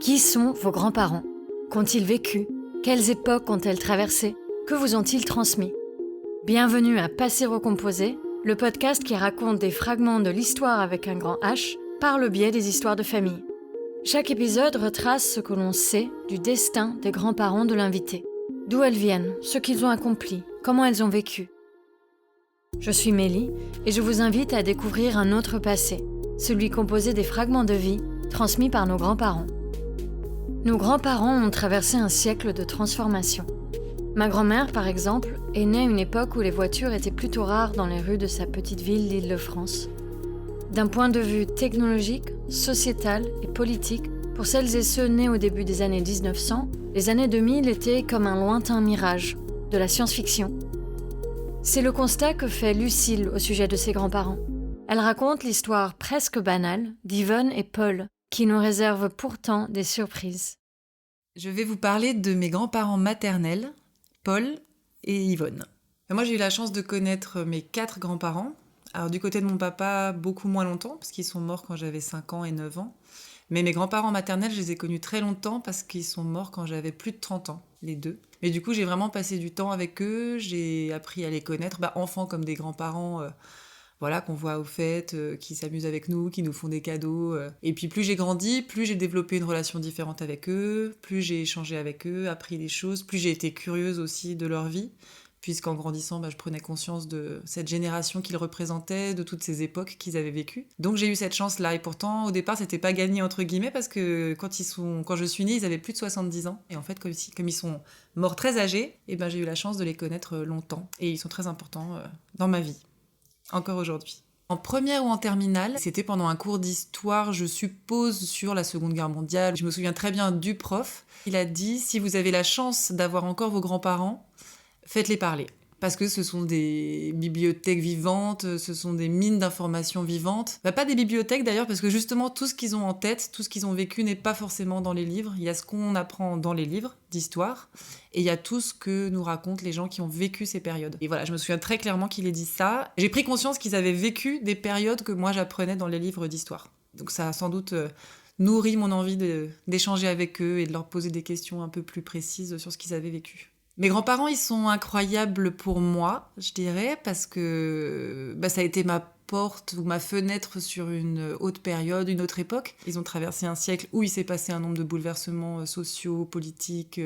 Qui sont vos grands-parents? Qu'ont-ils vécu? Quelles époques ont-elles traversées? Que vous ont-ils transmis? Bienvenue à Passé recomposé, le podcast qui raconte des fragments de l'histoire avec un grand H par le biais des histoires de famille. Chaque épisode retrace ce que l'on sait du destin des grands-parents de l'invité. D'où elles viennent, ce qu'ils ont accompli, comment elles ont vécu. Je suis Mélie et je vous invite à découvrir un autre passé, celui composé des fragments de vie transmis par nos grands-parents. Nos grands-parents ont traversé un siècle de transformation. Ma grand-mère, par exemple, est née à une époque où les voitures étaient plutôt rares dans les rues de sa petite ville d'Île-de-France. D'un point de vue technologique, sociétal et politique, pour celles et ceux nés au début des années 1900, les années 2000 étaient comme un lointain mirage, de la science-fiction. C'est le constat que fait Lucille au sujet de ses grands-parents. Elle raconte l'histoire presque banale d'Yvonne et Paul, qui nous réservent pourtant des surprises. Je vais vous parler de mes grands-parents maternels, Paul et Yvonne. Moi, j'ai eu la chance de connaître mes 4 grands-parents. Alors, du côté de mon papa, beaucoup moins longtemps, parce qu'ils sont morts quand j'avais 5 ans et 9 ans. Mais mes grands-parents maternels, je les ai connus très longtemps parce qu'ils sont morts quand j'avais plus de 30 ans, les deux. Mais du coup, j'ai vraiment passé du temps avec eux, j'ai appris à les connaître, enfants comme des grands-parents... qu'on voit aux fêtes, qui s'amusent avec nous, qui nous font des cadeaux. Et puis plus j'ai grandi, plus j'ai développé une relation différente avec eux, plus j'ai échangé avec eux, appris des choses, plus j'ai été curieuse aussi de leur vie, puisqu'en grandissant, je prenais conscience de cette génération qu'ils représentaient, de toutes ces époques qu'ils avaient vécues. Donc j'ai eu cette chance-là, et pourtant au départ c'était pas gagné entre guillemets, parce que quand je suis née, ils avaient plus de 70 ans, et en fait comme ils sont morts très âgés, j'ai eu la chance de les connaître longtemps, et ils sont très importants dans ma vie. Encore aujourd'hui. En première ou en terminale, c'était pendant un cours d'histoire, je suppose, sur la Seconde Guerre mondiale. Je me souviens très bien du prof. Il a dit, si vous avez la chance d'avoir encore vos grands-parents, faites-les parler. Parce que ce sont des bibliothèques vivantes, ce sont des mines d'informations vivantes. Pas des bibliothèques d'ailleurs, parce que justement, tout ce qu'ils ont en tête, tout ce qu'ils ont vécu n'est pas forcément dans les livres. Il y a ce qu'on apprend dans les livres d'histoire, et il y a tout ce que nous racontent les gens qui ont vécu ces périodes. Et voilà, je me souviens très clairement qu'il ait dit ça. J'ai pris conscience qu'ils avaient vécu des périodes que moi j'apprenais dans les livres d'histoire. Donc ça a sans doute nourri mon envie d'échanger avec eux et de leur poser des questions un peu plus précises sur ce qu'ils avaient vécu. Mes grands-parents, ils sont incroyables pour moi, je dirais, parce que ça a été ma porte ou ma fenêtre sur une autre période, une autre époque. Ils ont traversé un siècle où il s'est passé un nombre de bouleversements sociaux, politiques,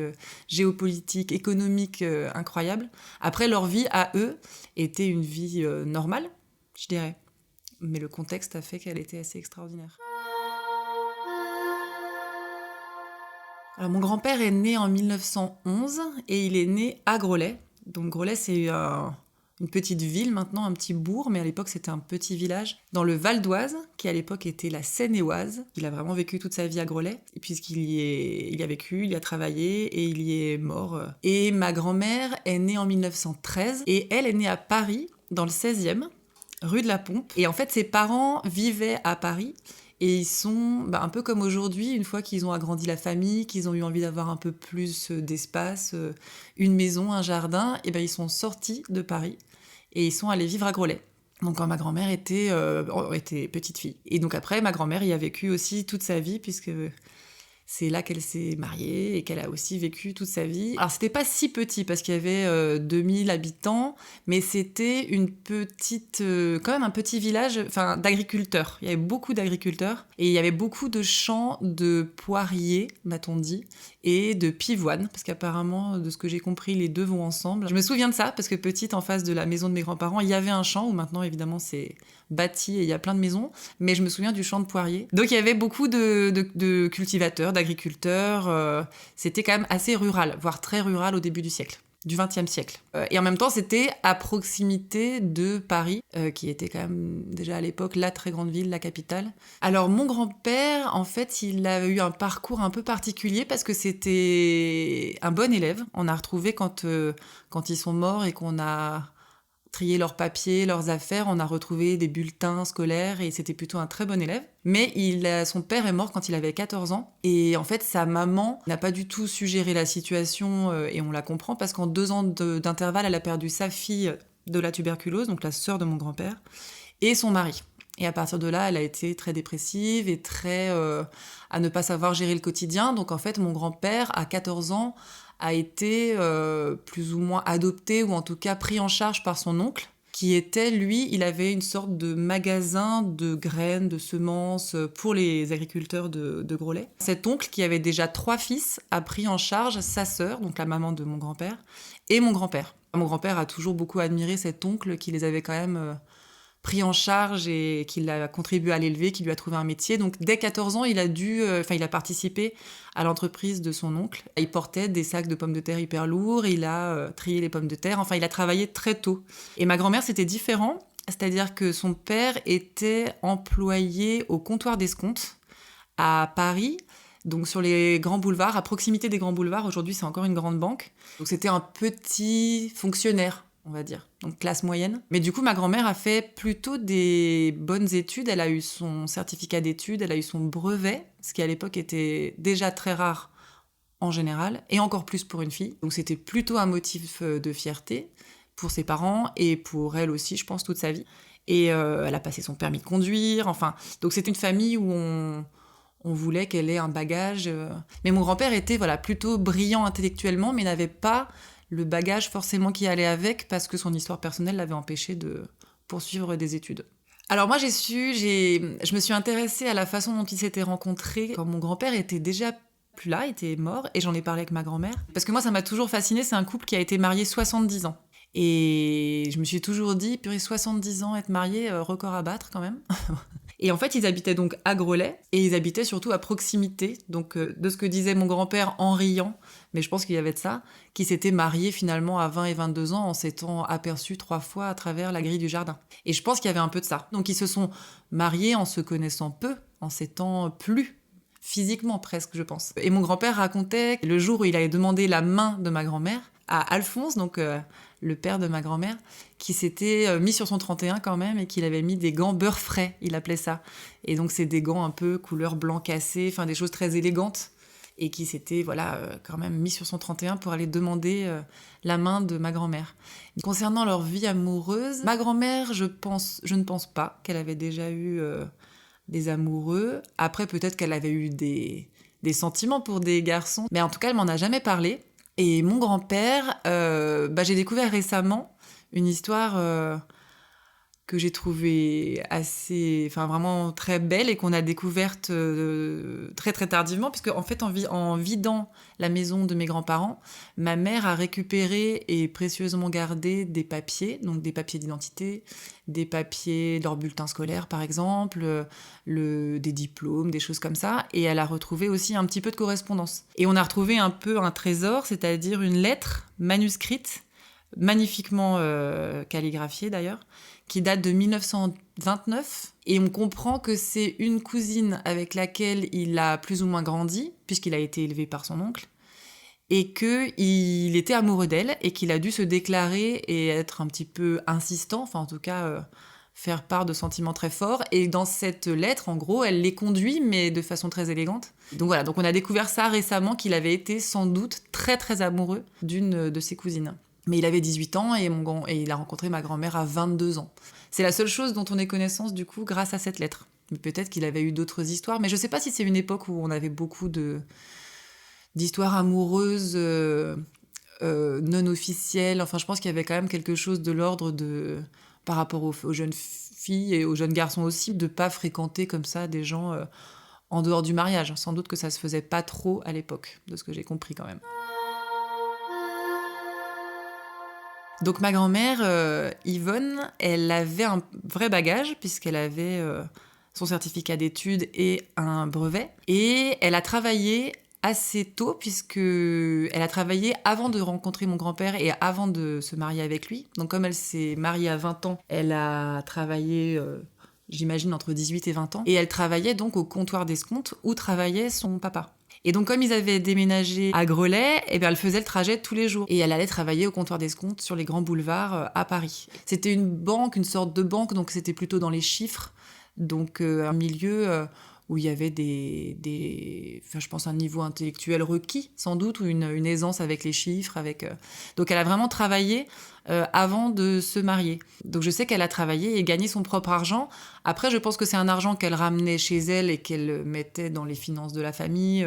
géopolitiques, économiques incroyables. Après, leur vie, à eux, était une vie normale, je dirais. Mais le contexte a fait qu'elle était assez extraordinaire. Alors, mon grand-père est né en 1911 et il est né à Groslay. Donc Groslay, c'est une petite ville maintenant, un petit bourg, mais à l'époque c'était un petit village dans le Val d'Oise, qui à l'époque était la Seine-et-Oise. Il a vraiment vécu toute sa vie à Groslay, puisqu'il il y a vécu, il y a travaillé et il y est mort. Et ma grand-mère est née en 1913 et elle est née à Paris, dans le 16e, rue de la Pompe. Et en fait, ses parents vivaient à Paris. Et ils sont, un peu comme aujourd'hui, une fois qu'ils ont agrandi la famille, qu'ils ont eu envie d'avoir un peu plus d'espace, une maison, un jardin, et ils sont sortis de Paris et ils sont allés vivre à Groslay. Donc quand ma grand-mère était petite fille. Et donc après, ma grand-mère y a vécu aussi toute sa vie, puisque c'est là qu'elle s'est mariée et qu'elle a aussi vécu toute sa vie. Alors c'était pas si petit parce qu'il y avait 2000 habitants, mais c'était une petite, quand même un petit village d'agriculteurs. Il y avait beaucoup d'agriculteurs et il y avait beaucoup de champs de poiriers, m'a-t-on dit, et de pivoines, parce qu'apparemment, de ce que j'ai compris, les deux vont ensemble. Je me souviens de ça parce que petite, en face de la maison de mes grands-parents, il y avait un champ où maintenant évidemment c'est bâti et il y a plein de maisons, mais je me souviens du champ de poiriers. Donc il y avait beaucoup de cultivateurs, d'agriculteurs, c'était quand même assez rural, voire très rural au début du siècle, du XXe siècle. Et en même temps, c'était à proximité de Paris, qui était quand même déjà à l'époque la très grande ville, la capitale. Alors mon grand-père, en fait, il a eu un parcours un peu particulier parce que c'était un bon élève. On a retrouvé quand ils sont morts et qu'on a trié leurs papiers, leurs affaires, on a retrouvé des bulletins scolaires et c'était plutôt un très bon élève. Mais son père est mort quand il avait 14 ans et en fait sa maman n'a pas du tout su gérer la situation et on la comprend parce qu'en 2 ans d'intervalle, elle a perdu sa fille de la tuberculose, donc la sœur de mon grand-père, et son mari. Et à partir de là, elle a été très dépressive et très à ne pas savoir gérer le quotidien. Donc en fait, mon grand-père, à 14 ans, a été plus ou moins adopté ou en tout cas pris en charge par son oncle, qui était, lui, il avait une sorte de magasin de graines, de semences pour les agriculteurs de Groslay. Cet oncle, qui avait déjà 3 fils, a pris en charge sa sœur, donc la maman de mon grand-père, et mon grand-père. Mon grand-père a toujours beaucoup admiré cet oncle qui les avait quand même pris en charge et qui a contribué à l'élever, qui lui a trouvé un métier. Donc dès 14 ans, il a participé à l'entreprise de son oncle. Il portait des sacs de pommes de terre hyper lourds, il a trié les pommes de terre, enfin il a travaillé très tôt. Et ma grand-mère, c'était différent, c'est-à-dire que son père était employé au comptoir d'escompte à Paris, donc sur les grands boulevards, à proximité des grands boulevards. Aujourd'hui, c'est encore une grande banque. Donc c'était un petit fonctionnaire, on va dire, donc classe moyenne. Mais du coup, ma grand-mère a fait plutôt des bonnes études. Elle a eu son certificat d'études, elle a eu son brevet, ce qui à l'époque était déjà très rare en général, et encore plus pour une fille. Donc c'était plutôt un motif de fierté pour ses parents et pour elle aussi, je pense, toute sa vie. Et elle a passé son permis de conduire, enfin. Donc c'est une famille où on voulait qu'elle ait un bagage. Mais mon grand-père était plutôt brillant intellectuellement, mais n'avait pas le bagage forcément qui allait avec, parce que son histoire personnelle l'avait empêché de poursuivre des études. Alors moi je me suis intéressée à la façon dont ils s'étaient rencontrés quand mon grand-père était déjà plus là, était mort, et j'en ai parlé avec ma grand-mère. Parce que moi ça m'a toujours fascinée, c'est un couple qui a été marié 70 ans. Et je me suis toujours dit, purée, 70 ans, être marié, record à battre quand même. Et en fait, ils habitaient donc à Groslay, et ils habitaient surtout à proximité, donc de ce que disait mon grand-père en riant, mais je pense qu'il y avait de ça, qui s'étaient mariés finalement à 20 et 22 ans en s'étant aperçus 3 fois à travers la grille du jardin. Et je pense qu'il y avait un peu de ça. Donc ils se sont mariés en se connaissant peu, en s'étant plus physiquement presque, je pense. Et mon grand-père racontait le jour où il avait demandé la main de ma grand-mère à Alphonse, donc le père de ma grand-mère, qui s'était mis sur son 31 quand même, et qu'il avait mis des gants beurre frais, il appelait ça. Et donc c'est des gants un peu couleur blanc cassé, enfin des choses très élégantes, et qui s'était quand même mis sur son 31 pour aller demander la main de ma grand-mère. Concernant leur vie amoureuse, ma grand-mère, je ne pense pas qu'elle avait déjà eu des amoureux. Après, peut-être qu'elle avait eu des sentiments pour des garçons, mais en tout cas, elle m'en a jamais parlé. Et mon grand-père, j'ai découvert récemment une histoire que j'ai trouvée vraiment très belle, et qu'on a découverte très très tardivement, puisque en fait, en vidant la maison de mes grands-parents, ma mère a récupéré et précieusement gardé des papiers, donc des papiers d'identité, des papiers de leur bulletin scolaire par exemple, des diplômes, des choses comme ça, et elle a retrouvé aussi un petit peu de correspondance. Et on a retrouvé un peu un trésor, c'est-à-dire une lettre manuscrite, magnifiquement calligraphiée d'ailleurs, qui date de 1929, et on comprend que c'est une cousine avec laquelle il a plus ou moins grandi, puisqu'il a été élevé par son oncle, et qu'il était amoureux d'elle, et qu'il a dû se déclarer et être un petit peu insistant, enfin en tout cas faire part de sentiments très forts, et dans cette lettre, en gros, elle les conduit, mais de façon très élégante. Donc voilà, donc on a découvert ça récemment, qu'il avait été sans doute très très amoureux d'une de ses cousines. Mais il avait 18 ans et il a rencontré ma grand-mère à 22 ans. C'est la seule chose dont on ait connaissance, du coup, grâce à cette lettre. Mais peut-être qu'il avait eu d'autres histoires, mais je ne sais pas si c'est une époque où on avait beaucoup d'histoires amoureuses non officielles. Enfin, je pense qu'il y avait quand même quelque chose de l'ordre de, par rapport aux jeunes filles et aux jeunes garçons aussi, de ne pas fréquenter comme ça des gens en dehors du mariage. Sans doute que ça ne se faisait pas trop à l'époque, de ce que j'ai compris quand même. Donc ma grand-mère, Yvonne, elle avait un vrai bagage, puisqu'elle avait son certificat d'études et un brevet. Et elle a travaillé assez tôt, puisqu'elle a travaillé avant de rencontrer mon grand-père et avant de se marier avec lui. Donc comme elle s'est mariée à 20 ans, elle a travaillé, j'imagine, entre 18 et 20 ans. Et elle travaillait donc au comptoir d'escompte où travaillait son papa. Et donc, comme ils avaient déménagé à Groslay, elle faisait le trajet tous les jours. Et elle allait travailler au comptoir d'escompte sur les grands boulevards à Paris. C'était une banque, une sorte de banque, donc c'était plutôt dans les chiffres. Donc, un milieu où il y avait je pense un niveau intellectuel requis, sans doute, ou une aisance avec les chiffres. Donc elle a vraiment travaillé avant de se marier. Donc je sais qu'elle a travaillé et gagné son propre argent. Après, je pense que c'est un argent qu'elle ramenait chez elle et qu'elle mettait dans les finances de la famille,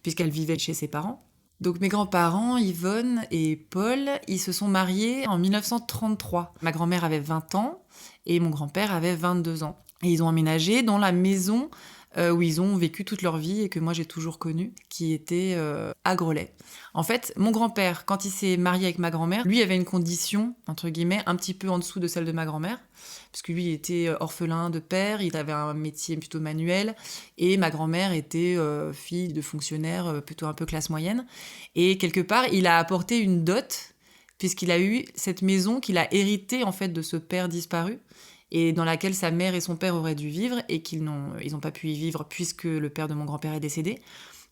puisqu'elle vivait chez ses parents. Donc mes grands-parents, Yvonne et Paul, ils se sont mariés en 1933. Ma grand-mère avait 20 ans et mon grand-père avait 22 ans. Et ils ont emménagé dans la maison où ils ont vécu toute leur vie et que moi j'ai toujours connue, qui était à Grelais. En fait, mon grand-père, quand il s'est marié avec ma grand-mère, lui avait une condition, entre guillemets, un petit peu en dessous de celle de ma grand-mère, parce que lui il était orphelin de père, il avait un métier plutôt manuel, et ma grand-mère était fille de fonctionnaire plutôt un peu classe moyenne. Et quelque part, il a apporté une dot, puisqu'il a eu cette maison qu'il a héritée en fait de ce père disparu, et dans laquelle sa mère et son père auraient dû vivre, et qu'ils n'ont pas pu y vivre puisque le père de mon grand-père est décédé.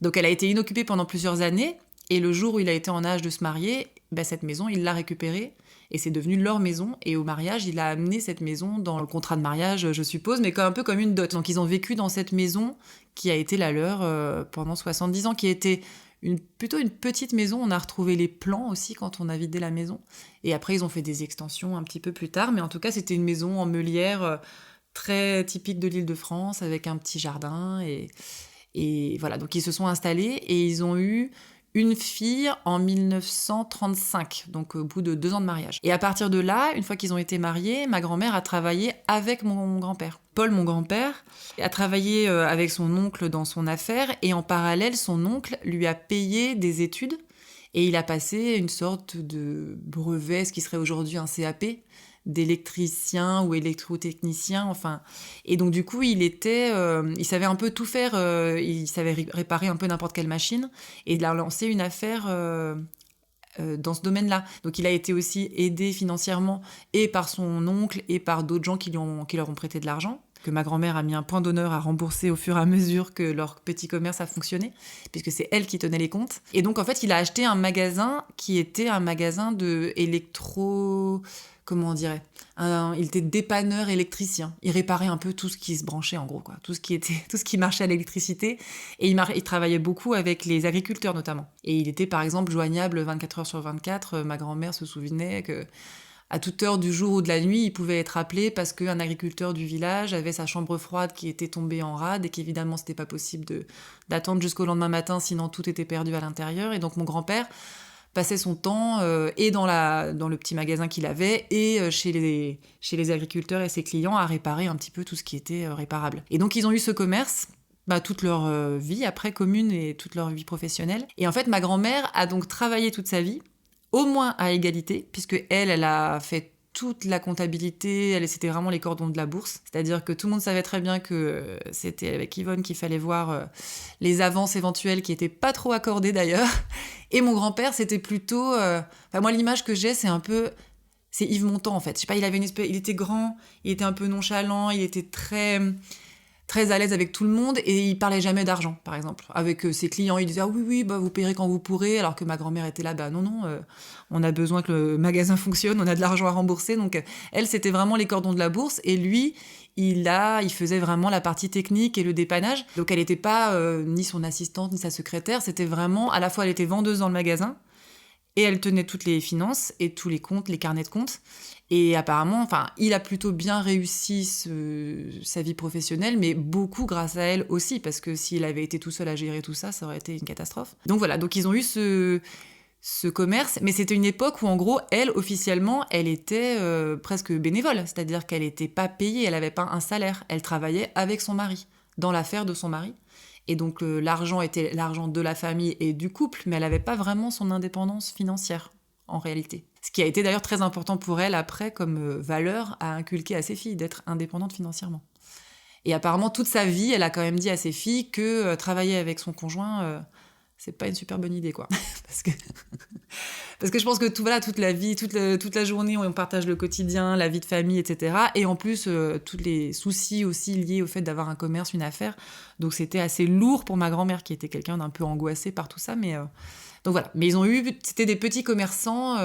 Donc elle a été inoccupée pendant plusieurs années, et le jour où il a été en âge de se marier, cette maison, il l'a récupérée, et c'est devenu leur maison, et au mariage, il a amené cette maison dans le contrat de mariage, je suppose, mais un peu comme une dot. Donc ils ont vécu dans cette maison qui a été la leur pendant 70 ans, qui était plutôt une petite maison. On a retrouvé les plans aussi quand on a vidé la maison. Et après, ils ont fait des extensions un petit peu plus tard. Mais en tout cas, c'était une maison en meulière très typique de l'Île-de-France, avec un petit jardin. Et voilà, donc ils se sont installés et ils ont eu une fille en 1935, donc au bout de 2 ans de mariage. Et à partir de là, une fois qu'ils ont été mariés, ma grand-mère a travaillé avec mon grand-père. Paul, mon grand-père, a travaillé avec son oncle dans son affaire, et en parallèle, son oncle lui a payé des études, et il a passé une sorte de brevet, ce qui serait aujourd'hui un CAP, d'électricien ou électrotechnicien, enfin. Et donc du coup, il savait un peu tout faire, il savait réparer un peu n'importe quelle machine, et il a lancé une affaire dans ce domaine-là. Donc il a été aussi aidé financièrement, et par son oncle, et par d'autres gens qui leur ont prêté de l'argent, que ma grand-mère a mis un point d'honneur à rembourser au fur et à mesure que leur petit commerce a fonctionné, puisque c'est elle qui tenait les comptes. Et donc en fait, il a acheté un magasin qui était un magasin de électro... Comment on dirait, il était dépanneur électricien. Il réparait un peu tout ce qui se branchait, en gros, quoi. Tout ce qui marchait à l'électricité. Et il travaillait beaucoup avec les agriculteurs, notamment. Et il était, par exemple, joignable 24 heures sur 24. Ma grand-mère se souvenait que à toute heure du jour ou de la nuit, il pouvait être appelé parce qu'un agriculteur du village avait sa chambre froide qui était tombée en rade, et qu'évidemment, c'était pas possible d'attendre jusqu'au lendemain matin, sinon tout était perdu à l'intérieur. Et donc, mon grand-père passait son temps et dans le petit magasin qu'il avait, et chez les agriculteurs et ses clients, à réparer un petit peu tout ce qui était réparable. Et donc ils ont eu ce commerce toute leur vie après commune, et toute leur vie professionnelle. Et en fait, ma grand-mère a donc travaillé toute sa vie, au moins à égalité, puisque elle a fait toute la comptabilité, c'était vraiment les cordons de la bourse. C'est-à-dire que tout le monde savait très bien que c'était avec Yvonne qu'il fallait voir les avances éventuelles, qui n'étaient pas trop accordées d'ailleurs. Et mon grand-père, c'était plutôt... moi, l'image que j'ai, c'est Yves Montand, en fait. Je sais pas, il était grand, il était un peu nonchalant, il était très... très à l'aise avec tout le monde, et il parlait jamais d'argent, par exemple. Avec ses clients, il disait « Ah oui, vous payerez quand vous pourrez », alors que ma grand-mère était là « Non, on a besoin que le magasin fonctionne, on a de l'argent à rembourser ». Donc elle, c'était vraiment les cordons de la bourse, et lui, il faisait vraiment la partie technique et le dépannage. Donc elle n'était pas ni son assistante, ni sa secrétaire, c'était vraiment, à la fois elle était vendeuse dans le magasin, et elle tenait toutes les finances et tous les comptes, les carnets de comptes. Et apparemment, il a plutôt bien réussi sa vie professionnelle, mais beaucoup grâce à elle aussi, parce que s'il avait été tout seul à gérer tout ça, ça aurait été une catastrophe. Donc voilà, donc ils ont eu ce commerce, mais c'était une époque où, en gros, elle, officiellement, elle était presque bénévole, c'est-à-dire qu'elle n'était pas payée, elle n'avait pas un salaire, elle travaillait avec son mari, dans l'affaire de son mari. Et donc l'argent était l'argent de la famille et du couple, mais elle n'avait pas vraiment son indépendance financière, en réalité. Ce qui a été d'ailleurs très important pour elle après comme valeur à inculquer à ses filles, d'être indépendante financièrement. Et apparemment, toute sa vie, elle a quand même dit à ses filles que travailler avec son conjoint, c'est pas une super bonne idée, quoi. Parce que je pense que toute la vie, toute la journée, on partage le quotidien, la vie de famille, etc. Et en plus, tous les soucis aussi liés au fait d'avoir un commerce, une affaire. Donc c'était assez lourd pour ma grand-mère, qui était quelqu'un d'un peu angoissé par tout ça. Donc voilà. Mais c'était des petits commerçants.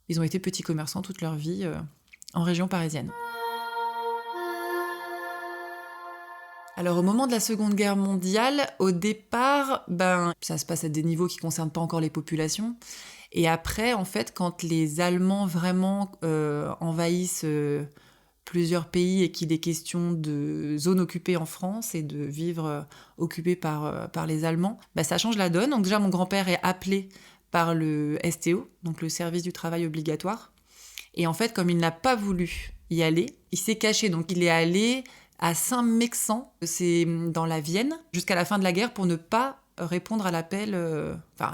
Ils ont été petits commerçants toute leur vie en région parisienne. Alors au moment de la Seconde Guerre mondiale, au départ, ça se passe à des niveaux qui ne concernent pas encore les populations. Et après, en fait, quand les Allemands vraiment envahissent plusieurs pays et qu'il est question de zones occupées en France et de vivre occupées par les Allemands, ça change la donne. Donc déjà, mon grand-père est appelé par le STO, donc le service du travail obligatoire. Et en fait, comme il n'a pas voulu y aller, il s'est caché. Donc il est allé à Saint-Mexan, c'est dans la Vienne, jusqu'à la fin de la guerre pour ne pas répondre à l'appel.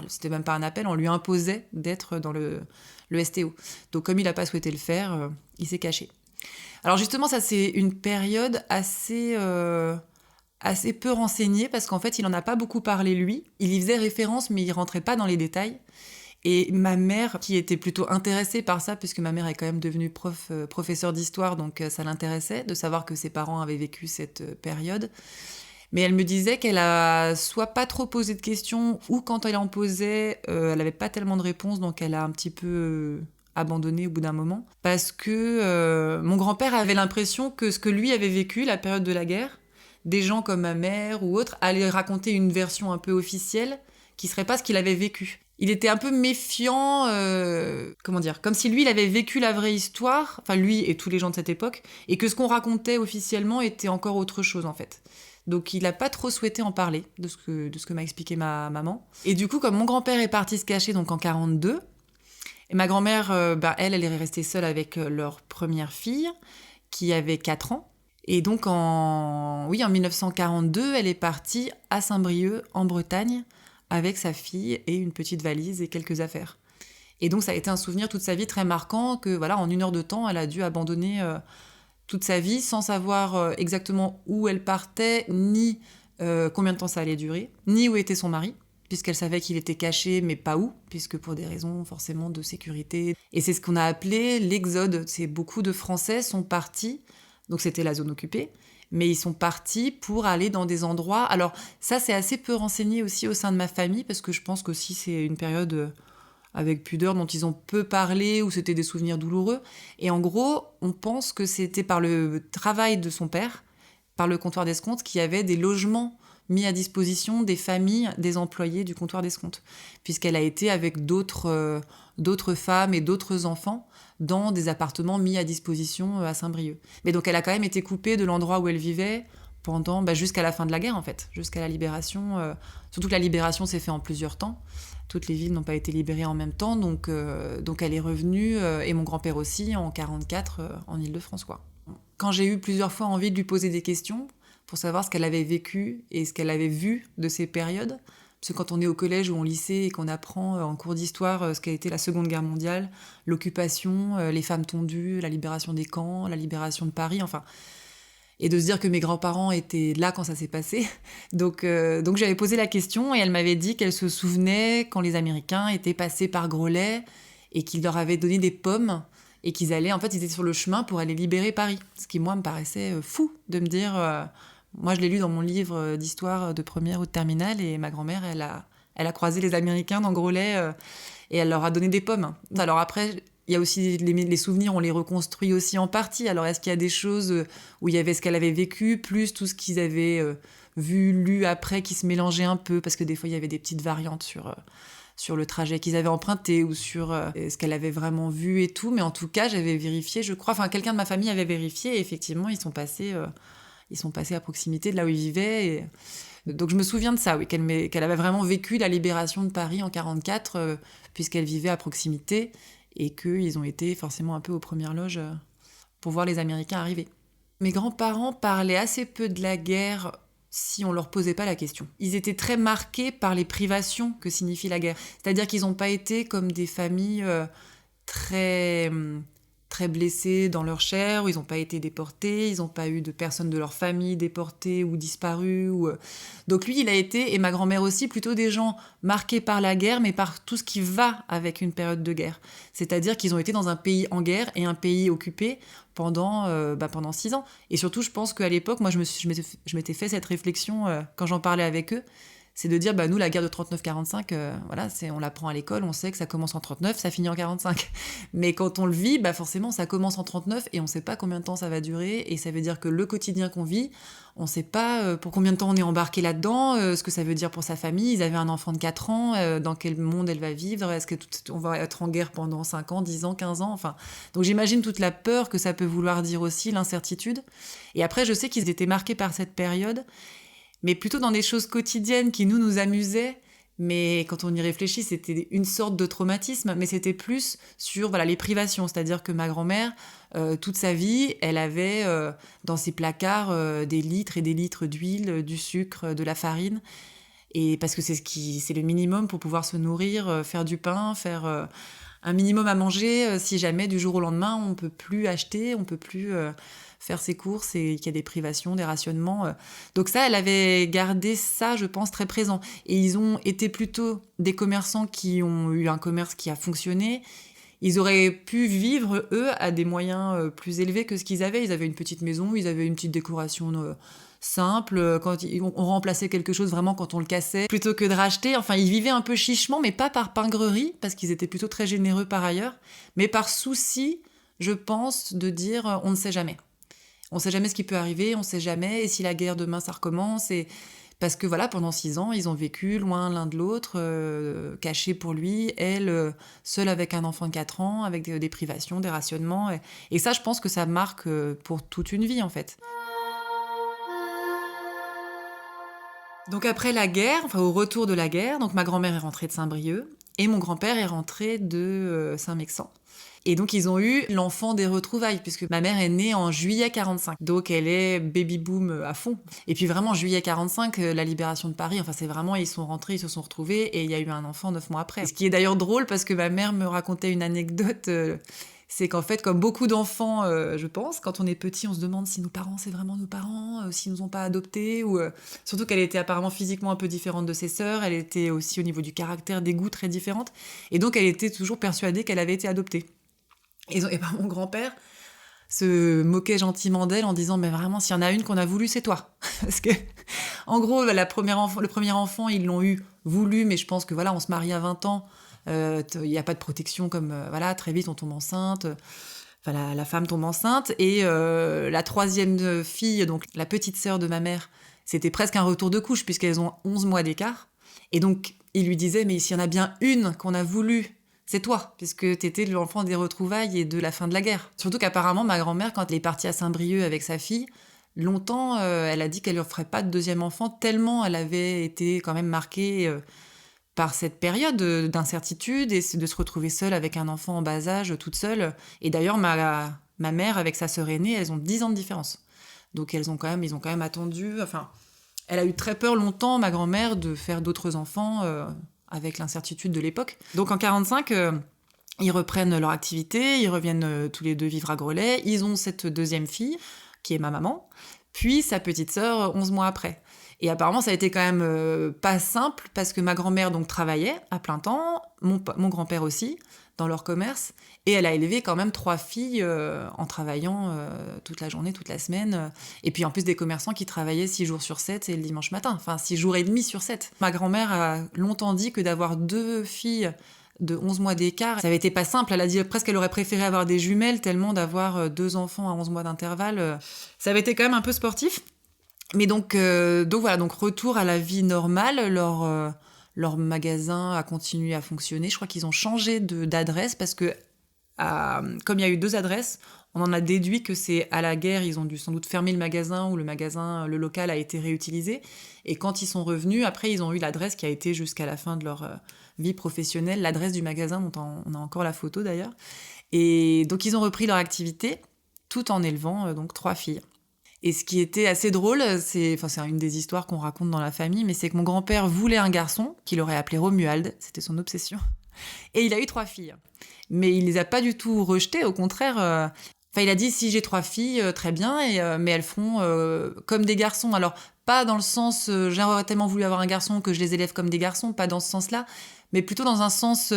C'était même pas un appel, on lui imposait d'être dans le STO. Donc comme il n'a pas souhaité le faire, il s'est caché. Alors justement, ça c'est une période assez peu renseignée parce qu'en fait, il n'en a pas beaucoup parlé lui. Il y faisait référence, mais il rentrait pas dans les détails. Et ma mère, qui était plutôt intéressée par ça, puisque ma mère est quand même devenue professeure d'histoire, donc ça l'intéressait de savoir que ses parents avaient vécu cette période. Mais elle me disait qu'elle a soit pas trop posé de questions, ou quand elle en posait, elle n'avait pas tellement de réponses, donc elle a un petit peu abandonné au bout d'un moment. Parce que mon grand-père avait l'impression que ce que lui avait vécu, la période de la guerre, des gens comme ma mère ou autres allaient raconter une version un peu officielle qui serait pas ce qu'il avait vécu. Il était un peu méfiant, comme si lui, il avait vécu la vraie histoire, enfin lui et tous les gens de cette époque, et que ce qu'on racontait officiellement était encore autre chose en fait. Donc il n'a pas trop souhaité en parler de ce que m'a expliqué ma maman. Et du coup, comme mon grand-père est parti se cacher donc en 42, et ma grand-mère, elle est restée seule avec leur première fille, qui avait 4 ans. Et donc en 1942, elle est partie à Saint-Brieuc, en Bretagne, avec sa fille et une petite valise et quelques affaires. Et donc ça a été un souvenir toute sa vie très marquant que voilà, en 1 heure de temps, elle a dû abandonner toute sa vie sans savoir exactement où elle partait, ni combien de temps ça allait durer, ni où était son mari, puisqu'elle savait qu'il était caché, mais pas où, puisque pour des raisons forcément de sécurité. Et c'est ce qu'on a appelé l'exode. C'est beaucoup de Français sont partis, donc c'était la zone occupée, mais ils sont partis pour aller dans des endroits... Alors ça, c'est assez peu renseigné aussi au sein de ma famille, parce que je pense qu'aussi c'est une période avec pudeur dont ils ont peu parlé, où c'était des souvenirs douloureux. Et en gros, on pense que c'était par le travail de son père, par le comptoir d'escompte, qu'il y avait des logements mis à disposition des familles des employés du comptoir d'escompte, puisqu'elle a été avec d'autres femmes et d'autres enfants dans des appartements mis à disposition à Saint-Brieuc. Mais donc elle a quand même été coupée de l'endroit où elle vivait pendant jusqu'à la fin de la guerre en fait, jusqu'à la libération. Surtout que la libération s'est faite en plusieurs temps. Toutes les villes n'ont pas été libérées en même temps, donc elle est revenue, et mon grand-père aussi, en 1944, en Île-de-France, quoi. Quand j'ai eu plusieurs fois envie de lui poser des questions pour savoir ce qu'elle avait vécu et ce qu'elle avait vu de ces périodes, parce que quand on est au collège ou au lycée et qu'on apprend en cours d'histoire ce qu'a été la Seconde Guerre mondiale, l'occupation, les femmes tondues, la libération des camps, la libération de Paris, enfin... Et de se dire que mes grands-parents étaient là quand ça s'est passé. Donc j'avais posé la question et elle m'avait dit qu'elle se souvenait quand les Américains étaient passés par Groslay et qu'ils leur avaient donné des pommes et qu'ils allaient... En fait, ils étaient sur le chemin pour aller libérer Paris. Ce qui, moi, me paraissait fou de me dire... Moi, je l'ai lu dans mon livre d'histoire de première ou de terminale et ma grand-mère, elle a croisé les Américains dans Groslay et elle leur a donné des pommes. Alors après, il y a aussi les souvenirs, on les reconstruit aussi en partie. Alors est-ce qu'il y a des choses où il y avait ce qu'elle avait vécu, plus tout ce qu'ils avaient vu, lu après, qui se mélangeait un peu, parce que des fois, il y avait des petites variantes sur le trajet qu'ils avaient emprunté ou sur ce qu'elle avait vraiment vu et tout. Mais en tout cas, j'avais vérifié, je crois, quelqu'un de ma famille avait vérifié et effectivement, ils sont passés à proximité de là où ils vivaient. Et... Donc je me souviens de ça, oui, qu'elle avait vraiment vécu la libération de Paris en 1944, puisqu'elle vivait à proximité et qu'ils ont été forcément un peu aux premières loges pour voir les Américains arriver. Mes grands-parents parlaient assez peu de la guerre si on leur posait pas la question. Ils étaient très marqués par les privations que signifie la guerre. C'est-à-dire qu'ils n'ont pas été comme des familles très blessés dans leur chair, où ils n'ont pas été déportés, ils n'ont pas eu de personnes de leur famille déportées ou disparues. Donc lui, il a été, et ma grand-mère aussi, plutôt des gens marqués par la guerre, mais par tout ce qui va avec une période de guerre. C'est-à-dire qu'ils ont été dans un pays en guerre et un pays occupé pendant 6 ans. Et surtout, je pense qu'à l'époque, moi, je m'étais fait cette réflexion quand j'en parlais avec eux, c'est de dire, nous, la guerre de 39-45, voilà, on l'apprend à l'école, on sait que ça commence en 39, ça finit en 45. Mais quand on le vit, forcément, ça commence en 39 et on sait pas combien de temps ça va durer. Et ça veut dire que le quotidien qu'on vit, on sait pas pour combien de temps on est embarqué là-dedans, ce que ça veut dire pour sa famille. Ils avaient un enfant de 4 ans, dans quel monde elle va vivre, est-ce que on va être en guerre pendant 5 ans, 10 ans, 15 ans, enfin. Donc j'imagine toute la peur que ça peut vouloir dire aussi, l'incertitude. Et après, je sais qu'ils étaient marqués par cette période, mais plutôt dans des choses quotidiennes qui nous amusaient. Mais quand on y réfléchit, c'était une sorte de traumatisme, mais c'était plus sur les privations. C'est-à-dire que ma grand-mère, toute sa vie, elle avait dans ses placards des litres et des litres d'huile, du sucre, de la farine. Et parce que c'est le minimum pour pouvoir se nourrir, faire du pain, faire un minimum à manger, si jamais du jour au lendemain, on ne peut plus acheter, on ne peut plus faire ses courses et qu'il y a des privations, des rationnements. Donc ça, elle avait gardé ça, je pense, très présent. Et ils ont été plutôt des commerçants qui ont eu un commerce qui a fonctionné. Ils auraient pu vivre, eux, à des moyens plus élevés que ce qu'ils avaient. Ils avaient une petite maison, ils avaient une petite décoration simple. Quand on remplaçait quelque chose vraiment quand on le cassait, plutôt que de racheter. Enfin, ils vivaient un peu chichement, mais pas par pingrerie, parce qu'ils étaient plutôt très généreux par ailleurs, mais par souci, je pense, de dire on ne sait jamais. On ne sait jamais ce qui peut arriver, on ne sait jamais, et si la guerre demain ça recommence, et parce que pendant 6 ans, ils ont vécu loin l'un de l'autre, cachés pour lui, elle, seule avec un enfant de 4 ans, avec des privations, des rationnements, et ça, je pense que ça marque pour toute une vie, en fait. Donc après la guerre, au retour de la guerre, donc ma grand-mère est rentrée de Saint-Brieuc, et mon grand-père est rentré de Saint-Mexan. Et donc, ils ont eu l'enfant des retrouvailles, puisque ma mère est née en juillet 45. Donc, elle est baby-boom à fond. Et puis, vraiment, juillet 45, la libération de Paris, c'est vraiment, ils sont rentrés, ils se sont retrouvés, et il y a eu un enfant 9 mois après. Ce qui est d'ailleurs drôle, parce que ma mère me racontait une anecdote, c'est qu'en fait, comme beaucoup d'enfants, je pense, quand on est petit, on se demande si nos parents, c'est vraiment nos parents, s'ils nous ont pas adoptés, ou surtout qu'elle était apparemment physiquement un peu différente de ses sœurs, elle était aussi au niveau du caractère, des goûts très différentes, et donc elle était toujours persuadée qu'elle avait été adoptée. Et mon grand-père se moquait gentiment d'elle en disant « Mais vraiment, s'il y en a une qu'on a voulu, c'est toi !» Parce que, en gros, le premier enfant, ils l'ont eu voulu, mais je pense que on se marie à 20 ans, il n'y a pas de protection comme, très vite on tombe enceinte, la femme tombe enceinte, et la troisième fille, donc la petite sœur de ma mère, c'était presque un retour de couche, puisqu'elles ont 11 mois d'écart. Et donc, il lui disait « Mais s'il y en a bien une qu'on a voulu, c'est toi, puisque t'étais l'enfant des retrouvailles et de la fin de la guerre. » Surtout qu'apparemment, ma grand-mère, quand elle est partie à Saint-Brieuc avec sa fille, longtemps, elle a dit qu'elle ne ferait pas de deuxième enfant, tellement elle avait été quand même marquée par cette période d'incertitude et de se retrouver seule avec un enfant en bas âge, toute seule. Et d'ailleurs, ma mère, avec sa sœur aînée, elles ont 10 ans de différence. Donc ils ont quand même attendu... elle a eu très peur longtemps, ma grand-mère, de faire d'autres enfants... avec l'incertitude de l'époque. Donc en 45, ils reprennent leur activité, ils reviennent tous les deux vivre à Grelais, ils ont cette deuxième fille, qui est ma maman, puis sa petite sœur 11 mois après. Et apparemment, ça a été quand même pas simple, parce que ma grand-mère donc travaillait à plein temps, mon grand-père aussi, dans leur commerce, et elle a élevé quand même 3 filles en travaillant toute la journée, toute la semaine, et puis en plus des commerçants qui travaillaient 6 jours sur 7 et le dimanche matin, 6 jours et demi sur 7. Ma grand-mère a longtemps dit que d'avoir 2 filles de 11 mois d'écart, ça avait été pas simple. Elle a dit presque qu'elle aurait préféré avoir des jumelles, tellement d'avoir 2 enfants à 11 mois d'intervalle, ça avait été quand même un peu sportif. Mais donc retour à la vie normale, leur magasin a continué à fonctionner. Je crois qu'ils ont changé d'adresse parce que, comme il y a eu 2 adresses, on en a déduit que c'est à la guerre, ils ont dû sans doute fermer le magasin ou le local a été réutilisé. Et quand ils sont revenus, après, ils ont eu l'adresse qui a été jusqu'à la fin de leur vie professionnelle, l'adresse du magasin dont on a encore la photo d'ailleurs. Et donc, ils ont repris leur activité tout en élevant donc 3 filles. Et ce qui était assez drôle, c'est une des histoires qu'on raconte dans la famille, mais c'est que mon grand-père voulait un garçon qu'il aurait appelé Romuald, c'était son obsession. Et il a eu 3 filles. Mais il les a pas du tout rejetées, au contraire. Il a dit, si j'ai 3 filles, très bien, mais elles feront comme des garçons. Alors, pas dans le sens, j'aurais tellement voulu avoir un garçon que je les élève comme des garçons, pas dans ce sens-là, mais plutôt dans un sens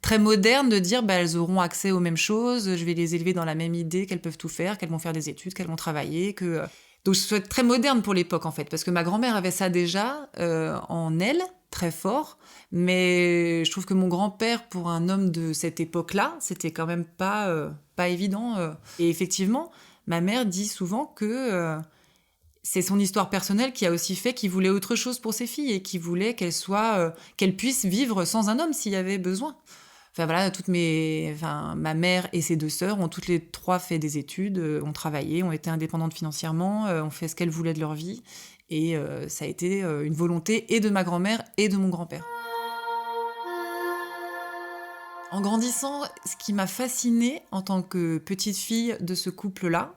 très moderne de dire elles auront accès aux mêmes choses, je vais les élever dans la même idée qu'elles peuvent tout faire, qu'elles vont faire des études, qu'elles vont travailler, que Donc je souhaite très moderne pour l'époque en fait, parce que ma grand-mère avait ça déjà en elle, très fort, mais je trouve que mon grand-père, pour un homme de cette époque-là, c'était quand même pas évident. Et effectivement, ma mère dit souvent que c'est son histoire personnelle qui a aussi fait qu'il voulait autre chose pour ses filles et qu'il voulait qu'elles puissent vivre sans un homme s'il y avait besoin. Enfin voilà, ma mère et ses 2 sœurs ont toutes les 3 fait des études, ont travaillé, ont été indépendantes financièrement, ont fait ce qu'elles voulaient de leur vie. Et ça a été une volonté et de ma grand-mère et de mon grand-père. En grandissant, ce qui m'a fascinée en tant que petite fille de ce couple-là,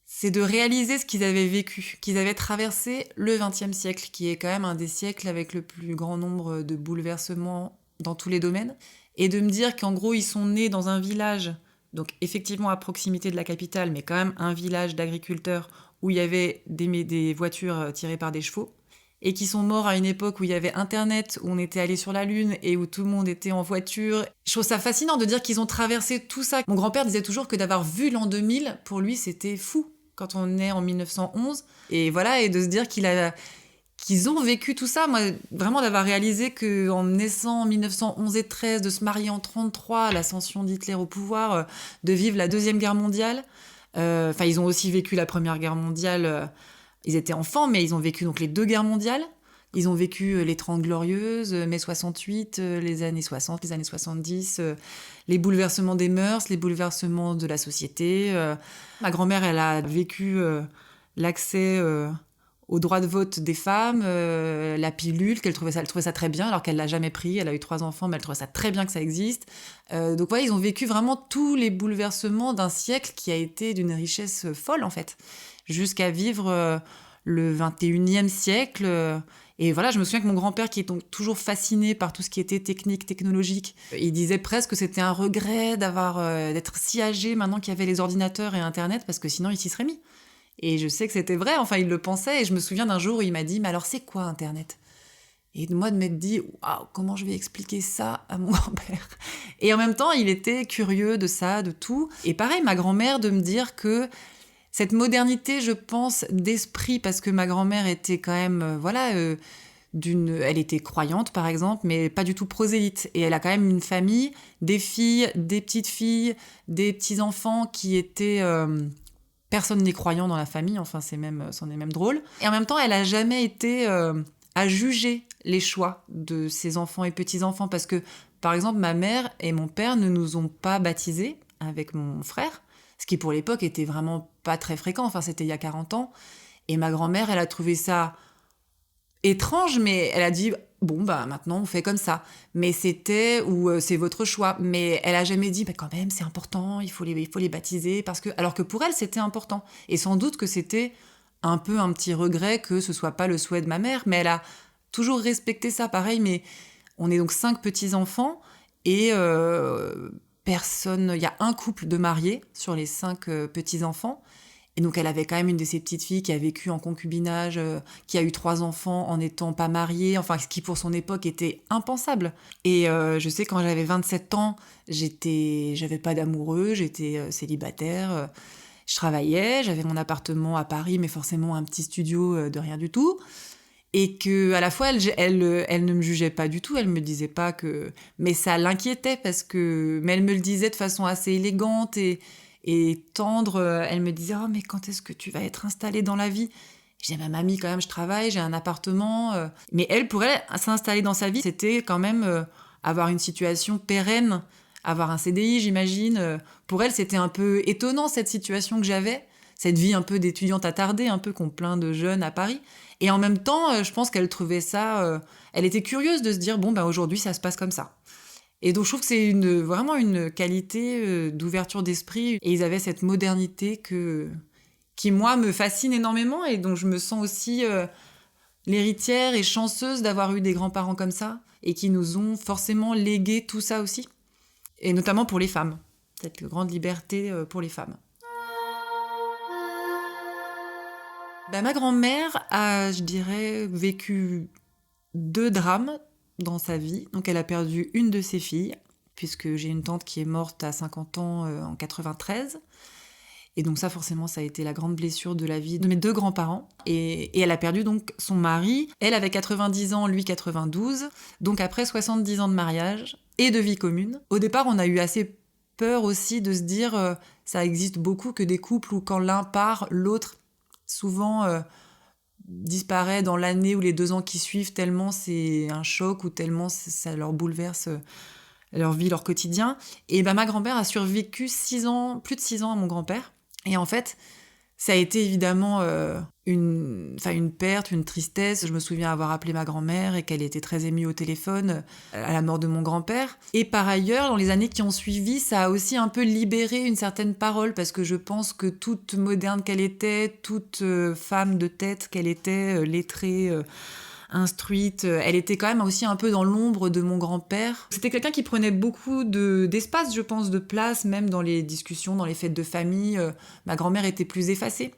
c'est de réaliser ce qu'ils avaient vécu, qu'ils avaient traversé le XXe siècle, qui est quand même un des siècles avec le plus grand nombre de bouleversements dans tous les domaines, et de me dire qu'en gros, ils sont nés dans un village, donc effectivement à proximité de la capitale, mais quand même un village d'agriculteurs où il y avait des voitures tirées par des chevaux, et qui sont morts à une époque où il y avait Internet, où on était allé sur la Lune et où tout le monde était en voiture. Je trouve ça fascinant de dire qu'ils ont traversé tout ça. Mon grand-père disait toujours que d'avoir vu l'an 2000, pour lui, c'était fou quand on est en 1911. Et voilà, et de se dire qu'ils ont vécu tout ça. Moi, vraiment d'avoir réalisé qu'en naissant en 1911 et 13, de se marier en 33, l'ascension d'Hitler au pouvoir, de vivre la Deuxième Guerre mondiale. Enfin, ils ont aussi vécu la Première Guerre mondiale. Ils étaient enfants, mais ils ont vécu donc les 2 guerres mondiales. Ils ont vécu les 30 Glorieuses, mai 68, les années 60, les années 70, les bouleversements des mœurs, les bouleversements de la société. Ma grand-mère, elle a vécu l'accès au droit de vote des femmes, la pilule, elle trouvait ça très bien, alors qu'elle l'a jamais pris. Elle a eu 3 enfants, mais elle trouvait ça très bien que ça existe. Donc voilà, ils ont vécu vraiment tous les bouleversements d'un siècle qui a été d'une richesse folle, en fait, jusqu'à vivre le 21e siècle. Et voilà, je me souviens que mon grand-père, qui est donc toujours fasciné par tout ce qui était technique, technologique, il disait presque que c'était un regret d'être si âgé maintenant qu'il y avait les ordinateurs et Internet, parce que sinon il s'y serait mis. Et je sais que c'était vrai, enfin il le pensait, et je me souviens d'un jour où il m'a dit « Mais alors c'est quoi Internet ?» Et moi de m'être dit « Waouh, comment je vais expliquer ça à mon grand-père ?» Et en même temps, il était curieux de ça, de tout. Et pareil, ma grand-mère, de me dire que cette modernité, je pense, d'esprit, parce que ma grand-mère était quand même, elle était croyante, par exemple, mais pas du tout prosélyte. Et elle a quand même une famille, des filles, des petites filles, des petits-enfants qui étaient... personne n'est croyant dans la famille, enfin, c'en est même drôle. Et en même temps, elle a jamais été à juger les choix de ses enfants et petits-enfants, parce que, par exemple, ma mère et mon père ne nous ont pas baptisés avec mon frère, ce qui pour l'époque était vraiment pas très fréquent, enfin c'était il y a 40 ans, et ma grand-mère, elle a trouvé ça étrange, mais elle a dit bon bah maintenant on fait comme ça, mais c'est votre choix, mais elle a jamais dit bah quand même c'est important, il faut les baptiser, parce que alors que pour elle c'était important, et sans doute que c'était un peu un petit regret que ce soit pas le souhait de ma mère, mais elle a toujours respecté ça. Pareil, mais on est donc 5 petits enfants, et il y a un couple de mariés sur les 5 petits enfants. Et donc elle avait quand même une de ses petites filles qui a vécu en concubinage, qui a eu 3 enfants en n'étant pas mariée, enfin ce qui pour son époque était impensable. Et je sais, quand j'avais 27 ans, j'avais pas d'amoureux, j'étais célibataire, je travaillais, j'avais mon appartement à Paris, mais forcément un petit studio de rien du tout. Et que à la fois elle ne me jugeait pas du tout, elle me disait pas que, mais ça l'inquiétait mais elle me le disait de façon assez élégante et tendre. Elle me disait « Oh, mais quand est-ce que tu vas être installée dans la vie ?» J'ai dit « Ma mamie, quand même, je travaille, j'ai un appartement. » Mais pour elle, s'installer dans sa vie, c'était quand même avoir une situation pérenne, avoir un CDI, j'imagine. Pour elle, c'était un peu étonnant, cette situation que j'avais, cette vie un peu d'étudiante attardée, un peu qu'ont plein de jeunes à Paris. Et en même temps, je pense qu'elle trouvait ça... elle était curieuse de se dire « Bon, aujourd'hui, ça se passe comme ça. » Et donc je trouve que c'est vraiment une qualité d'ouverture d'esprit. Et ils avaient cette modernité qui, moi, me fascine énormément, et dont je me sens aussi l'héritière et chanceuse d'avoir eu des grands-parents comme ça, et qui nous ont forcément légué tout ça aussi. Et notamment pour les femmes. Cette grande liberté pour les femmes. Ma grand-mère a, je dirais, vécu 2 drames dans sa vie. Donc elle a perdu une de ses filles, puisque j'ai une tante qui est morte à 50 ans en 93. Et donc ça, forcément, ça a été la grande blessure de la vie de mes 2 grands-parents. Et elle a perdu donc son mari. Elle avait 90 ans, lui 92. Donc après 70 ans de mariage et de vie commune. Au départ, on a eu assez peur aussi de se dire, ça existe beaucoup que des couples où quand l'un part, l'autre souvent disparaît dans l'année ou les 2 ans qui suivent, tellement c'est un choc ou tellement ça leur bouleverse leur vie, leur quotidien. Et ma grand-mère a survécu plus de 6 ans à mon grand-père. Et en fait, ça a été évidemment une perte, une tristesse. Je me souviens avoir appelé ma grand-mère et qu'elle était très émue au téléphone à la mort de mon grand-père. Et par ailleurs, dans les années qui ont suivi, ça a aussi un peu libéré une certaine parole, parce que je pense que toute moderne qu'elle était, toute femme de tête qu'elle était, lettrée, instruite, elle était quand même aussi un peu dans l'ombre de mon grand-père. C'était quelqu'un qui prenait beaucoup d'espace, je pense, de place, même dans les discussions, dans les fêtes de famille. Ma grand-mère était plus effacée.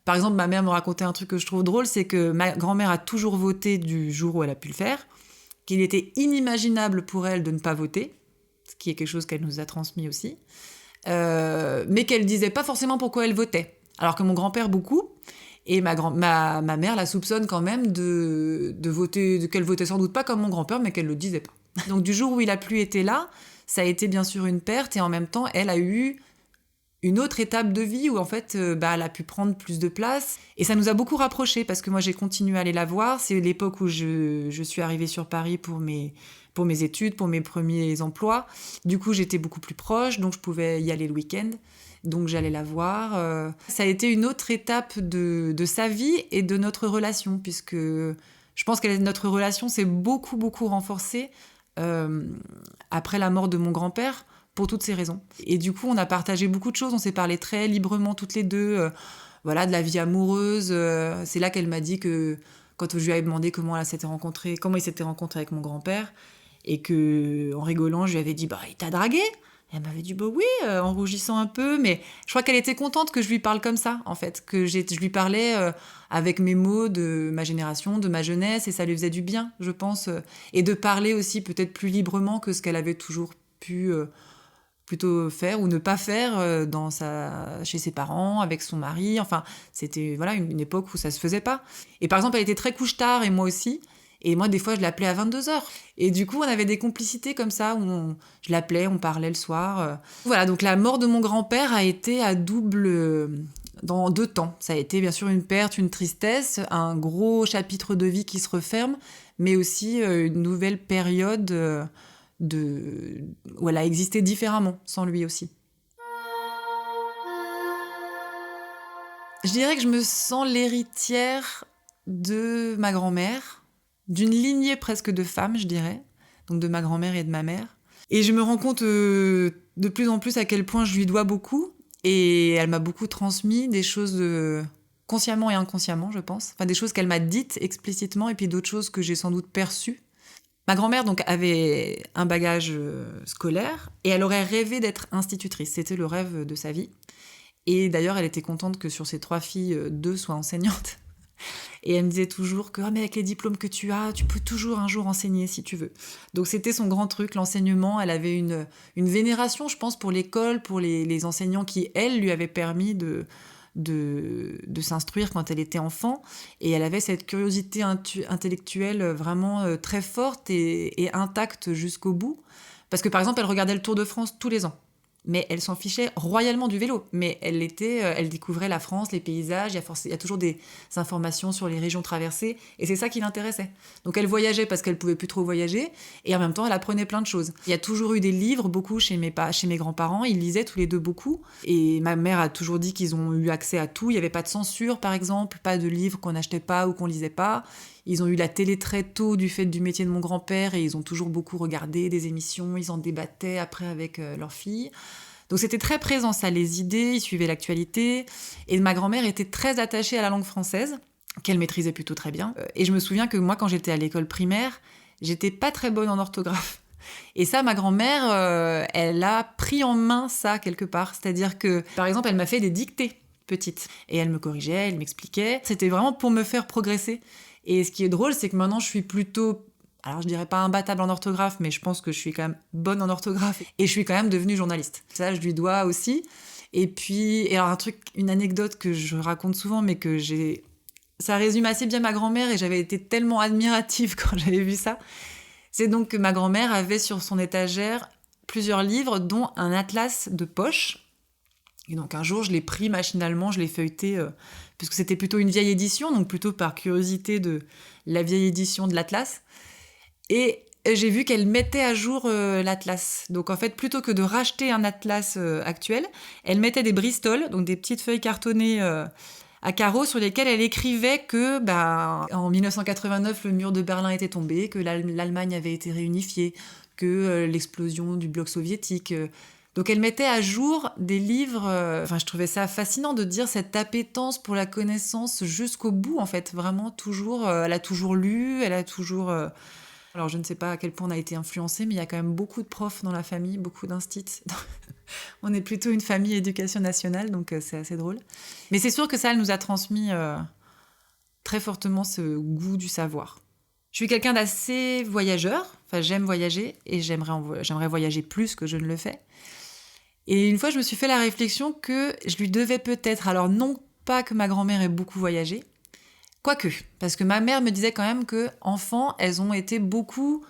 Par exemple, ma mère me racontait un truc que je trouve drôle, c'est que ma grand-mère a toujours voté du jour où elle a pu le faire, qu'il était inimaginable pour elle de ne pas voter, ce qui est quelque chose qu'elle nous a transmis aussi, mais qu'elle disait pas forcément pourquoi elle votait. Alors que mon grand-père, beaucoup. Et ma mère la soupçonne quand même de voter, qu'elle votait sans doute pas comme mon grand-père, mais qu'elle le disait pas. Donc du jour où il a plus été là, ça a été bien sûr une perte, et en même temps, elle a eu une autre étape de vie où en fait, elle a pu prendre plus de place. Et ça nous a beaucoup rapprochés, parce que moi j'ai continué à aller la voir. C'est l'époque où je suis arrivée sur Paris pour mes études, pour mes premiers emplois. Du coup, j'étais beaucoup plus proche, donc je pouvais y aller le week-end. Donc j'allais la voir. Ça a été une autre étape de sa vie et de notre relation, puisque je pense que notre relation s'est beaucoup, beaucoup renforcée après la mort de mon grand-père, pour toutes ces raisons. Et du coup, on a partagé beaucoup de choses, on s'est parlé très librement toutes les deux, de la vie amoureuse. C'est là qu'elle m'a dit que, quand je lui avais demandé comment il s'était rencontré avec mon grand-père, et que, en rigolant, je lui avais dit « il t'a dragué ?» Elle m'avait dit oui, en rougissant un peu, mais je crois qu'elle était contente que je lui parle comme ça, en fait, que je lui parlais avec mes mots de ma génération, de ma jeunesse, et ça lui faisait du bien, je pense, et de parler aussi peut-être plus librement que ce qu'elle avait toujours pu plutôt faire ou ne pas faire chez ses parents, avec son mari. Enfin, c'était une époque où ça se faisait pas. Et par exemple, elle était très couche-tard, et moi aussi. Et moi, des fois, je l'appelais à 22h. Et du coup, on avait des complicités comme ça, où je l'appelais, on parlait le soir. Voilà, donc la mort de mon grand-père a été à dans 2 temps. Ça a été bien sûr une perte, une tristesse, un gros chapitre de vie qui se referme, mais aussi une nouvelle période où elle a existé différemment, sans lui aussi. Je dirais que je me sens l'héritière de ma grand-mère, d'une lignée presque de femmes, je dirais, donc de ma grand-mère et de ma mère. Et je me rends compte de plus en plus à quel point je lui dois beaucoup, et elle m'a beaucoup transmis des choses consciemment et inconsciemment, je pense. Enfin, des choses qu'elle m'a dites explicitement, et puis d'autres choses que j'ai sans doute perçues. Ma grand-mère donc avait un bagage scolaire, et elle aurait rêvé d'être institutrice. C'était le rêve de sa vie. Et d'ailleurs, elle était contente que sur ses 3 filles, 2 soient enseignantes. Et elle me disait toujours que mais avec les diplômes que tu as, tu peux toujours un jour enseigner si tu veux. Donc c'était son grand truc, l'enseignement. Elle avait une vénération, je pense, pour l'école, pour les enseignants qui, elle, lui avaient permis de s'instruire quand elle était enfant. Et elle avait cette curiosité intellectuelle vraiment très forte et intacte jusqu'au bout. Parce que par exemple, elle regardait le Tour de France tous les ans. Mais elle s'en fichait royalement du vélo. Mais elle découvrait la France, les paysages, il y a toujours des informations sur les régions traversées, et c'est ça qui l'intéressait. Donc elle voyageait parce qu'elle pouvait plus trop voyager, et en même temps elle apprenait plein de choses. Il y a toujours eu des livres, beaucoup chez mes grands-parents, ils lisaient tous les deux beaucoup, et ma mère a toujours dit qu'ils ont eu accès à tout, il n'y avait pas de censure par exemple, pas de livres qu'on n'achetait pas ou qu'on lisait pas. Ils ont eu la télé très tôt du fait du métier de mon grand-père, et ils ont toujours beaucoup regardé des émissions, ils en débattaient après avec leurs filles. Donc c'était très présent ça, les idées, ils suivaient l'actualité. Et ma grand-mère était très attachée à la langue française, qu'elle maîtrisait plutôt très bien. Et je me souviens que moi, quand j'étais à l'école primaire, j'étais pas très bonne en orthographe. Et ça, ma grand-mère, elle a pris en main ça quelque part. C'est-à-dire que, par exemple, elle m'a fait des dictées petites. Et elle me corrigeait, elle m'expliquait. C'était vraiment pour me faire progresser. Et ce qui est drôle, c'est que maintenant, je suis plutôt... Alors, je dirais pas imbattable en orthographe, mais je pense que je suis quand même bonne en orthographe. Et je suis quand même devenue journaliste. Ça, je lui dois aussi. Et puis, et alors une anecdote que je raconte souvent, mais ça résume assez bien ma grand-mère et j'avais été tellement admirative quand j'avais vu ça. C'est donc que ma grand-mère avait sur son étagère plusieurs livres, dont un atlas de poche. Et donc un jour, je l'ai pris machinalement, je l'ai feuilleté, puisque c'était plutôt une vieille édition, donc plutôt par curiosité de la vieille édition de l'atlas. Et j'ai vu qu'elle mettait à jour l'atlas. Donc en fait, plutôt que de racheter un atlas actuel, elle mettait des Bristol, donc des petites feuilles cartonnées à carreaux sur lesquelles elle écrivait que en 1989, le mur de Berlin était tombé, que l'Allemagne avait été réunifiée, que l'explosion du bloc soviétique... Donc elle mettait à jour des livres, je trouvais ça fascinant de dire cette appétence pour la connaissance jusqu'au bout, en fait, vraiment toujours, elle a toujours lu, elle a toujours... Alors je ne sais pas à quel point on a été influencé, mais il y a quand même beaucoup de profs dans la famille, beaucoup d'instits. On est plutôt une famille éducation nationale, donc c'est assez drôle. Mais c'est sûr que ça, elle nous a transmis très fortement ce goût du savoir. Je suis quelqu'un d'assez voyageur, j'aime voyager, et j'aimerais voyager plus que je ne le fais. Et une fois, je me suis fait la réflexion que je lui devais peut-être, alors non pas que ma grand-mère ait beaucoup voyagé, quoique, parce que ma mère me disait quand même que enfant, elles ont été beaucoup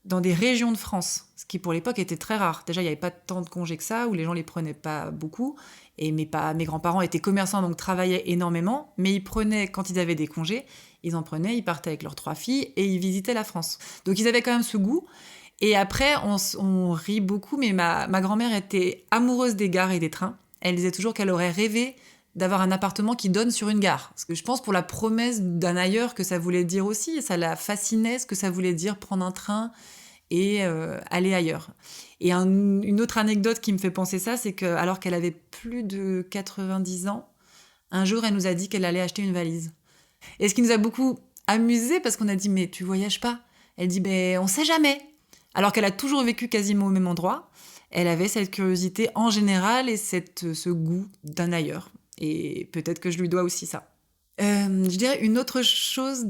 dans des régions de France, ce qui pour l'époque était très rare. Déjà, il n'y avait pas tant de congés que ça, où les gens les prenaient pas beaucoup, et mes grands-parents étaient commerçants, donc travaillaient énormément, mais ils prenaient, quand ils avaient des congés, ils en prenaient, ils partaient avec leurs 3 filles, et ils visitaient la France. Donc ils avaient quand même ce goût. Et après, on rit beaucoup, mais ma grand-mère était amoureuse des gares et des trains. Elle disait toujours qu'elle aurait rêvé d'avoir un appartement qui donne sur une gare. Parce que je pense pour la promesse d'un ailleurs que ça voulait dire aussi, ça la fascinait ce que ça voulait dire prendre un train et aller ailleurs. Et une autre anecdote qui me fait penser ça, c'est que alors qu'elle avait plus de 90 ans, un jour, elle nous a dit qu'elle allait acheter une valise. Et ce qui nous a beaucoup amusé, parce qu'on a dit « mais tu voyages pas ?» Elle dit « on sait jamais !» Alors qu'elle a toujours vécu quasiment au même endroit, elle avait cette curiosité en général et ce goût d'un ailleurs. Et peut-être que je lui dois aussi ça. Je dirais une autre chose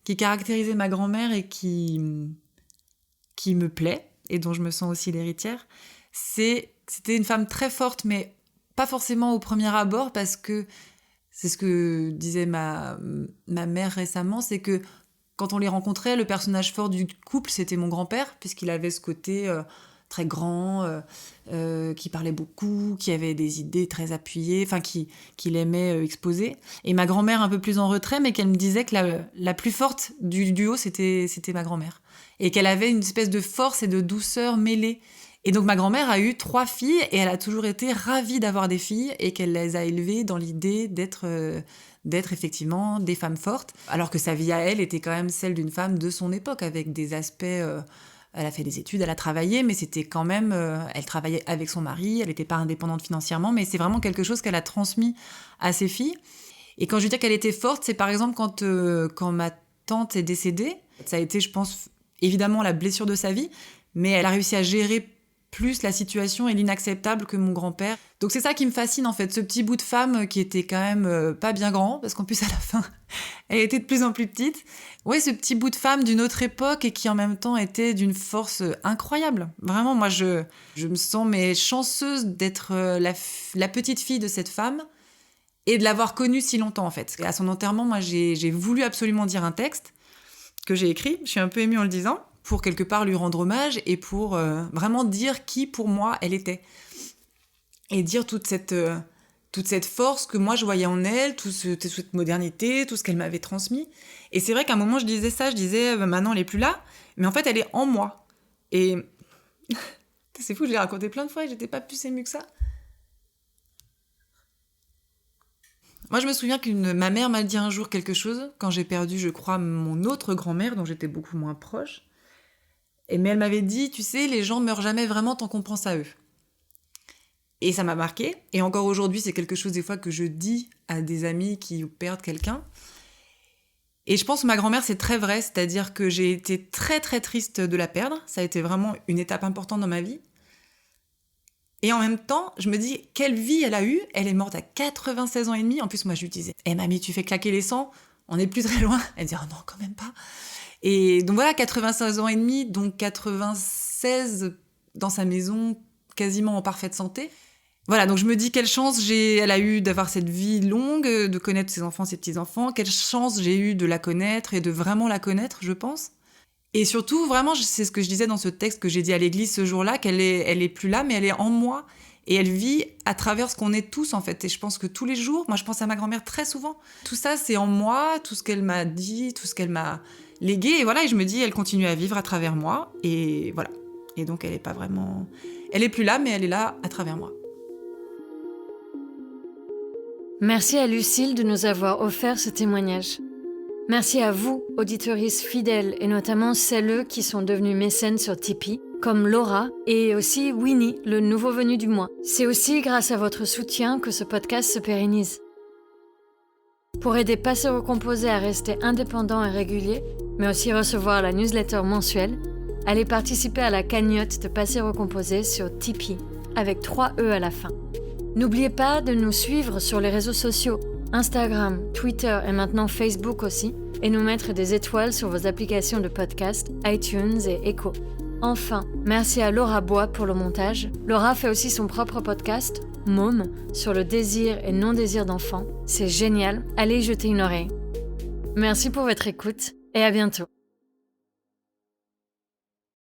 qui caractérisait ma grand-mère et qui me plaît, et dont je me sens aussi l'héritière, c'était une femme très forte, mais pas forcément au premier abord, parce que c'est ce que disait ma mère récemment, c'est que quand on les rencontrait, le personnage fort du couple, c'était mon grand-père, puisqu'il avait ce côté très grand, qui parlait beaucoup, qui avait des idées très appuyées, qu'il aimait exposer. Et ma grand-mère un peu plus en retrait, mais qu'elle me disait que la plus forte du duo, c'était ma grand-mère. Et qu'elle avait une espèce de force et de douceur mêlée. Et donc ma grand-mère a eu 3 filles, et elle a toujours été ravie d'avoir des filles, et qu'elle les a élevées dans l'idée d'être effectivement des femmes fortes, alors que sa vie à elle était quand même celle d'une femme de son époque, avec des aspects... elle a fait des études, elle a travaillé, mais c'était quand même... elle travaillait avec son mari, elle n'était pas indépendante financièrement, mais c'est vraiment quelque chose qu'elle a transmis à ses filles. Et quand je dis qu'elle était forte, c'est par exemple quand ma tante est décédée, ça a été, je pense, évidemment la blessure de sa vie, mais elle a réussi à gérer plus la situation et l'inacceptable que mon grand-père. Donc c'est ça qui me fascine en fait, ce petit bout de femme qui était quand même pas bien grand, parce qu'en plus à la fin, elle était de plus en plus petite. Ouais, ce petit bout de femme d'une autre époque et qui en même temps était d'une force incroyable. Vraiment, moi je me sens chanceuse d'être la petite fille de cette femme et de l'avoir connue si longtemps en fait. Et à son enterrement, moi j'ai voulu absolument dire un texte que j'ai écrit, je suis un peu émue en le disant, pour quelque part lui rendre hommage et pour vraiment dire qui, pour moi, elle était. Et dire toute cette force que moi, je voyais en elle, toute cette modernité, tout ce qu'elle m'avait transmis. Et c'est vrai qu'à un moment, je disais, maintenant, elle n'est plus là, mais en fait, elle est en moi. Et c'est fou, je l'ai raconté plein de fois et j'étais pas plus émue que ça. Moi, je me souviens ma mère m'a dit un jour quelque chose, quand j'ai perdu, je crois, mon autre grand-mère, dont j'étais beaucoup moins proche. Mais elle m'avait dit, tu sais, les gens meurent jamais vraiment tant qu'on pense à eux. Et ça m'a marqué. Et encore aujourd'hui, c'est quelque chose des fois que je dis à des amis qui perdent quelqu'un. Et je pense que ma grand-mère, c'est très vrai. C'est-à-dire que j'ai été très, très triste de la perdre. Ça a été vraiment une étape importante dans ma vie. Et en même temps, je me dis, quelle vie elle a eue. Elle est morte à 96 ans et demi. En plus, moi, je lui disais, mamie, tu fais claquer les sangs. On n'est plus très loin. Elle dit, oh non, quand même pas. Et donc voilà, 96 ans et demi, donc 96 dans sa maison, quasiment en parfaite santé. Voilà, donc je me dis quelle chance elle a eu d'avoir cette vie longue, de connaître ses enfants, ses petits-enfants, quelle chance j'ai eu de la connaître et de vraiment la connaître, je pense. Et surtout, vraiment, c'est ce que je disais dans ce texte que j'ai dit à l'église ce jour-là, elle est plus là, mais elle est en moi. Et elle vit à travers ce qu'on est tous, en fait. Et je pense que tous les jours, moi je pense à ma grand-mère très souvent. Tout ça, c'est en moi, tout ce qu'elle m'a dit, tout ce qu'elle m'a légué. Et voilà, et je me dis, elle continue à vivre à travers moi. Et voilà. Et donc, elle est pas vraiment... Elle est plus là, mais elle est là à travers moi. Merci à Lucille de nous avoir offert ce témoignage. Merci à vous, auditeuristes fidèles, et notamment celles qui sont devenues mécènes sur Tipeee, comme Laura et aussi Winnie, le nouveau venu du mois. C'est aussi grâce à votre soutien que ce podcast se pérennise. Pour aider Passer Recomposé à rester indépendant et régulier, mais aussi recevoir la newsletter mensuelle, allez participer à la cagnotte de Passer Recomposé sur Tipeee, avec 3 E à la fin. N'oubliez pas de nous suivre sur les réseaux sociaux, Instagram, Twitter et maintenant Facebook aussi, et nous mettre des étoiles sur vos applications de podcast, iTunes et Echo. Enfin, merci à Laura Bois pour le montage. Laura fait aussi son propre podcast, Môme, sur le désir et non-désir d'enfant. C'est génial, allez y jeter une oreille. Merci pour votre écoute et à bientôt.